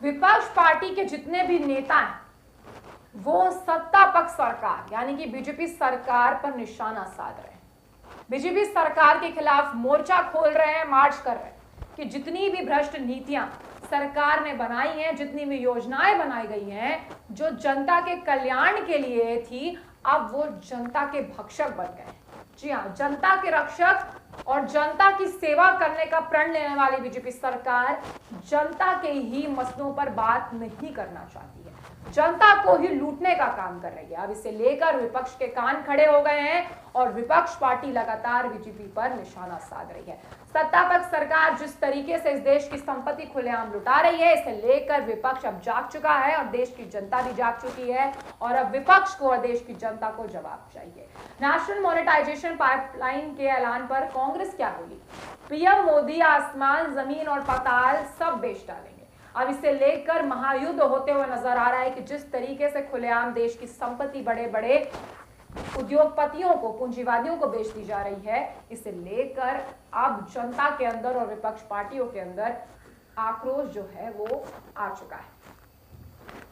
विपक्ष पार्टी के जितने भी नेता हैं वो सत्ता पक्ष सरकार यानी कि बीजेपी सरकार पर निशाना साध रहे हैं। बीजेपी सरकार के खिलाफ मोर्चा खोल रहे हैं, मार्च कर रहे हैं कि जितनी भी भ्रष्ट नीतियां सरकार ने बनाई हैं, जितनी भी योजनाएं बनाई गई हैं जो जनता के कल्याण के लिए थी, अब वो जनता के भक्षक बन गए। जी हाँ, जनता के रक्षक और जनता की सेवा करने का प्रण लेने वाली बीजेपी सरकार जनता के ही मसलों पर बात नहीं करना चाहती है, जनता को ही लूटने का काम कर रही है। अब इसे लेकर विपक्ष के कान खड़े हो गए हैं और विपक्ष पार्टी लगातार बीजेपी पर निशाना साध रही है। सत्ता पक्ष सरकार जिस तरीके से इस देश की संपत्ति खुलेआम लुटा रही है, इसे लेकर विपक्ष अब जाग चुका है और देश की जनता भी जाग चुकी है और अब विपक्ष को और देश की जनता को जवाब चाहिए। नेशनल मोनेटाइजेशन पाइपलाइन के ऐलान पर कांग्रेस क्या बोली? पीएम मोदी आसमान, जमीन और पाताल सब बेच डालेंगे। अब इसे लेकर महायुद्ध होते हुए नजर आ रहा है कि जिस तरीके से खुलेआम देश की संपत्ति बड़े बड़े उद्योगपतियों को, पूंजीवादियों को बेच दी जा रही है, इसे लेकर अब जनता के अंदर और विपक्ष पार्टियों के अंदर आक्रोश जो है वो आ चुका है।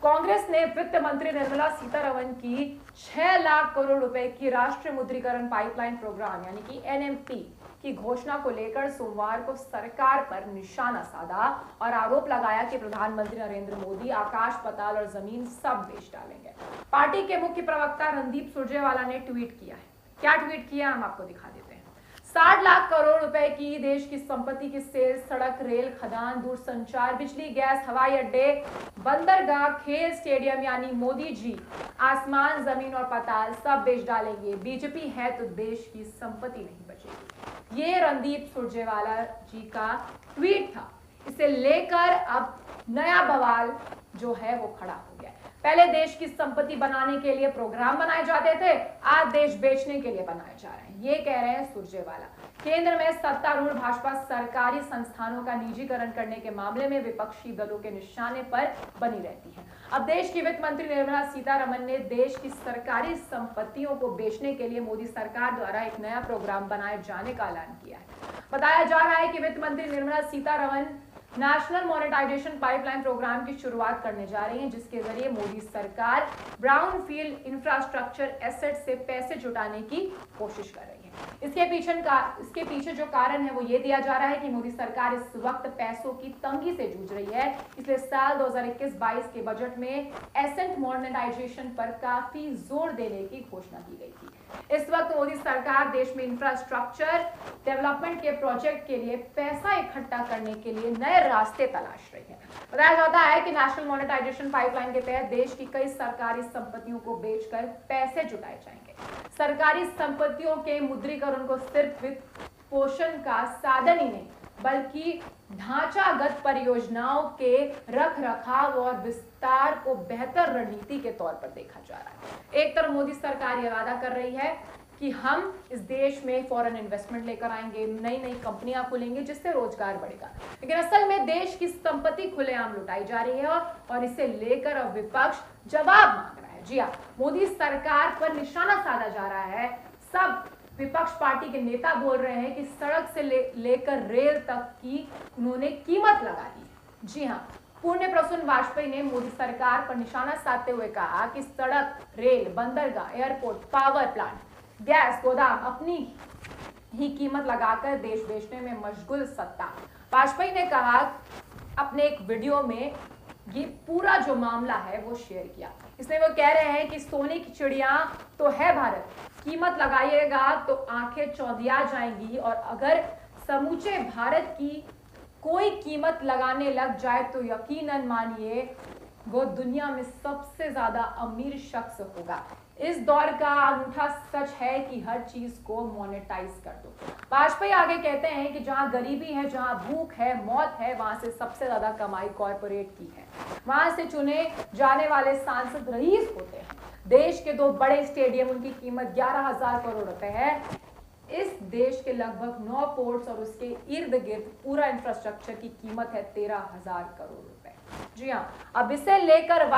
कांग्रेस ने वित्त मंत्री निर्मला सीतारमण की 6 लाख करोड़ रुपए की राष्ट्रीय मुद्रीकरण पाइपलाइन प्रोग्राम यानी कि एनएमपी की घोषणा को लेकर सोमवार को सरकार पर निशाना साधा और आरोप लगाया कि प्रधानमंत्री नरेंद्र मोदी आकाश, पाताल और जमीन सब बेच डालेंगे। पार्टी के मुख्य प्रवक्ता रणदीप सुरजेवाला ने ट्वीट किया है। क्या ट्वीट किया हम आपको दिखा देते हैं। 60 लाख करोड़ रुपए की देश की संपत्ति की सेल, सड़क, रेल, खदान, दूरसंचार, बिजली, गैस, हवाई अड्डे, बंदरगाह, खेल स्टेडियम यानी मोदी जी आसमान, जमीन और पाताल सब बेच डालेंगे। बीजेपी है तो देश की संपत्ति नहीं बचेगी। ये रणदीप सुरजेवाला जी का ट्वीट था। इसे लेकर अब नया बवाल जो है वो खड़ा हो गया। पहले देश की संपत्ति बनाने के लिए प्रोग्राम बनाए जाते थे, आज देश बेचने के लिए बनाए जा रहे हैं, ये कह रहे हैं सुरजेवाला। केंद्र में सत्तारूढ़ भाजपा सरकारी संस्थानों का निजीकरण करने के मामले में विपक्षी दलों के निशाने पर बनी रहती है। अब देश की वित्त मंत्री निर्मला सीतारमण ने देश की सरकारी संपत्तियों को बेचने के लिए मोदी सरकार द्वारा एक नया प्रोग्राम बनाए जाने का ऐलान किया है। बताया जा रहा है कि वित्त मंत्री Nirmala Sitharaman national monetisation pipeline programme की शुरुआत करने जा रही हैं, जिसके जरिए मोदी सरकार ब्राउनफील्ड इंफ्रास्ट्रक्चर एसेट से पैसे जुटाने की कोशिश कर रही है। इसके पीछे जो कारण है वो ये दिया जा रहा है कि मोदी सरकार इस वक्त पैसों की तंगी से जूझ रही है, इसलिए साल 2021-22 के बजट में एसेट मोनेटाइजेशन पर काफी जोर देने की घोषणा की गई थी। इस वक्त मोदी सरकार देश में इंफ्रास्ट्रक्चर डेवलपमेंट के प्रोजेक्ट के लिए पैसा इकट्ठा करने के लिए नए रास्ते तलाश रही है। बताया जाता है कि नेशनल मोनेटाइजेशन पाइपलाइन के तहत देश की कई सरकारी संपत्तियों को बेचकर पैसे जुटाए जाएंगे। सरकारी संपत्तियों के मुद्रीकरण को सिर्फ वित्त पोषण का साधन ही नहीं बल्कि ढांचागत परियोजनाओं के रखरखाव और विस्तार को बेहतर रणनीति के तौर पर देखा जा रहा है। एक तरफ मोदी सरकार यह वादा कर रही है कि हम इस देश में फॉरेन इन्वेस्टमेंट लेकर आएंगे, नई नई कंपनियां खुलेंगी जिससे रोजगार बढ़ेगा, लेकिन असल में देश की संपत्ति खुलेआम लुटाई जा रही है और इसे लेकर अब विपक्ष जवाब मांग रहा है। जी हाँ, मोदी सरकार पर निशाना साधा जा रहा है। सब विपक्ष पार्टी के नेता बोल रहे हैं कि सड़क से लेकर रेल तक की उन्होंने कीमत लगा दी। जी हाँ, पुण्य प्रसून वाजपेयी ने मोदी सरकार पर निशाना साधते हुए कहा कि सड़क, रेल, बंदरगाह, एयरपोर्ट, पावर प्लांट, गैस गोदाम अपनी ही कीमत लगाकर देश बेचने में मशगूल सत्ता। वाजपेयी ने कहा अपने एक वीडियो में ये पूरा जो मामला है वो शेयर किया। इसमें वो कह रहे हैं कि सोने की चिड़िया तो है भारत, कीमत लगाइएगा तो आंखें चौंधिया जाएंगी और अगर समूचे भारत की कोई कीमत लगाने लग जाए तो यकीनन मानिए वो दुनिया में सबसे ज्यादा अमीर शख्स होगा। इस दौर का अनूठा सच है कि हर चीज को मोनेटाइज कर दो। वाजपेयी आगे कहते हैं कि जहां गरीबी है, जहां भूख है, मौत है, वहां से सबसे ज्यादा कमाई कॉर्पोरेट की है। वहां से चुने जाने वाले सांसद रईस होते हैं। देश के 2 बड़े स्टेडियम, उनकी कीमत 11,000 करोड़ रुपए है। इस देश के लगभग 9 पोर्ट्स और उसके इर्द गिर्द पूरा इंफ्रास्ट्रक्चर की कीमत है 13,000 करोड़ रुपए। जी हाँ, अब इसे लेकर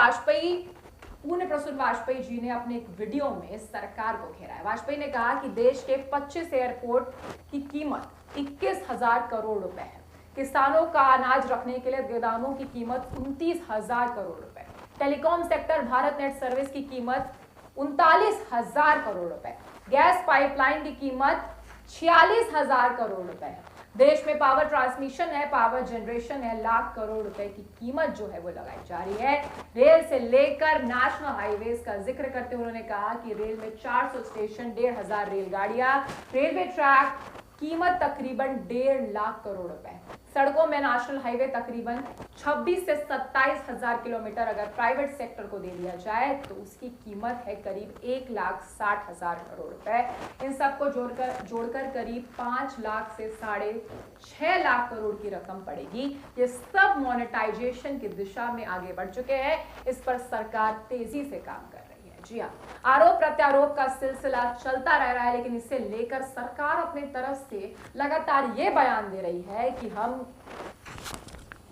पुण्य प्रसून वाजपेयी जी ने अपने एक वीडियो में सरकार को घेरा है। वाजपेयी ने कहा कि देश के 25 एयरपोर्ट की कीमत 21,000 करोड़ रुपए है। किसानों का अनाज रखने के लिए गोदामों की कीमत 29,000 करोड़ रुपए। Telecom sector Bharat net service की कीमत 39,000 करोड़ रुपए। गैस पाइपलाइन की कीमत 46,000 करोड़ रुपए। देश में पावर ट्रांसमिशन है, पावर जनरेशन है, लाख करोड़ रुपए की कीमत जो है वो लगाई जा रही है। रेल से लेकर नेशनल हाईवेज का जिक्र करते हुए उन्होंने कहा कि रेल में 400 स्टेशन, 1,500 रेलगाड़ियां, रेलवे ट्रैक, कीमत तकरीबन 1.5 लाख करोड़ रुपए। सड़कों में नेशनल हाईवे तकरीबन 26 से 27,000 किलोमीटर अगर प्राइवेट सेक्टर को दे दिया जाए तो उसकी कीमत है करीब 1,60,000 करोड़ रुपए। इन सबको जोड़कर करीब 5 लाख से 6.5 लाख करोड़ की रकम पड़ेगी। ये सब मोनेटाइजेशन की दिशा में आगे बढ़ चुके हैं। इस पर सरकार तेजी से काम कर रही है। जी हाँ, आरोप प्रत्यारोप का सिलसिला चलता रह रहा है, लेकिन इसे लेकर सरकार अपनी तरफ से लगातार ये बयान दे रही है कि हम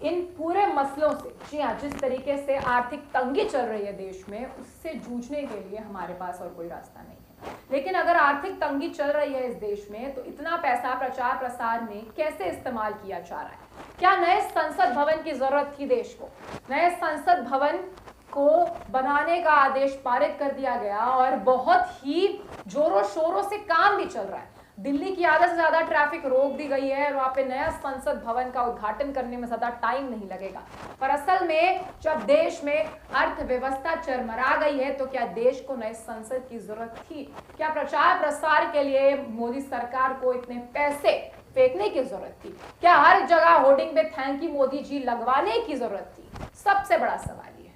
इन पूरे मसलों से, जी हाँ, जिस तरीके से आर्थिक तंगी चल रही है देश में, उससे जूझने के लिए हमारे पास और कोई रास्ता नहीं है। लेकिन अगर आर्थिक तंगी चल रही है इस देश में तो इतना पैसा प्रचार प्रसार में कैसे इस्तेमाल किया जा रहा है? क्या नए संसद भवन की जरूरत थी देश को? नए संसद भवन को बनाने का आदेश पारित कर दिया गया और बहुत ही जोरों शोरों से काम भी चल रहा है। दिल्ली की आधा से ज्यादा ट्रैफिक रोक दी गई है और वहां पे नया संसद भवन का उद्घाटन करने में ज्यादा टाइम नहीं लगेगा। पर असल में जब देश में अर्थव्यवस्था चरमरा गई है तो क्या देश को नए संसद की जरूरत थी? क्या प्रचार प्रसार के लिए मोदी सरकार को इतने पैसे फेंकने की जरूरत थी? क्या हर जगह होर्डिंग में थैंक यू मोदी जी लगवाने की जरूरत थी? सबसे बड़ा सवाल ये है।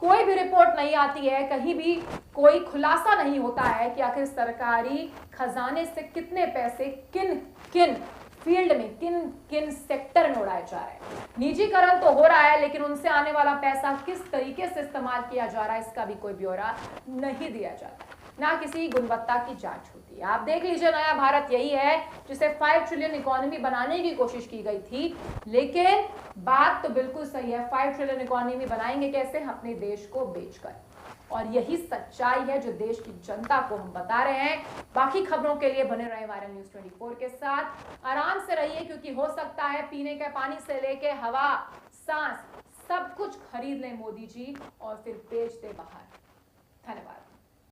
कोई भी रिपोर्ट नहीं आती है, कहीं भी कोई खुलासा नहीं होता है कि आखिर सरकारी खजाने से कितने पैसे किन किन फील्ड में, किन किन सेक्टर में उड़ाए जा रहे हैं। निजीकरण तो हो रहा है, लेकिन उनसे आने वाला पैसा किस तरीके से इस्तेमाल किया जा रहा है इसका भी कोई ब्यौरा नहीं दिया जाता, ना किसी गुणवत्ता की जांच होती है। आप देख लीजिए, नया भारत यही है जिसे 5 ट्रिलियन इकोनॉमी बनाने की कोशिश की गई थी, लेकिन बात तो बिल्कुल सही है, 5 ट्रिलियन इकोनॉमी बनाएंगे कैसे? अपने देश को बेचकर। और यही सच्चाई है जो देश की जनता को हम बता रहे हैं। बाकी खबरों के लिए बने रहे वायरल न्यूज 24 के साथ। आराम से रहिए, क्योंकि हो सकता है पीने के पानी से लेके हवा, सांस, सब कुछ खरीद लें मोदी जी और फिर बेच दे बाहर। धन्यवाद।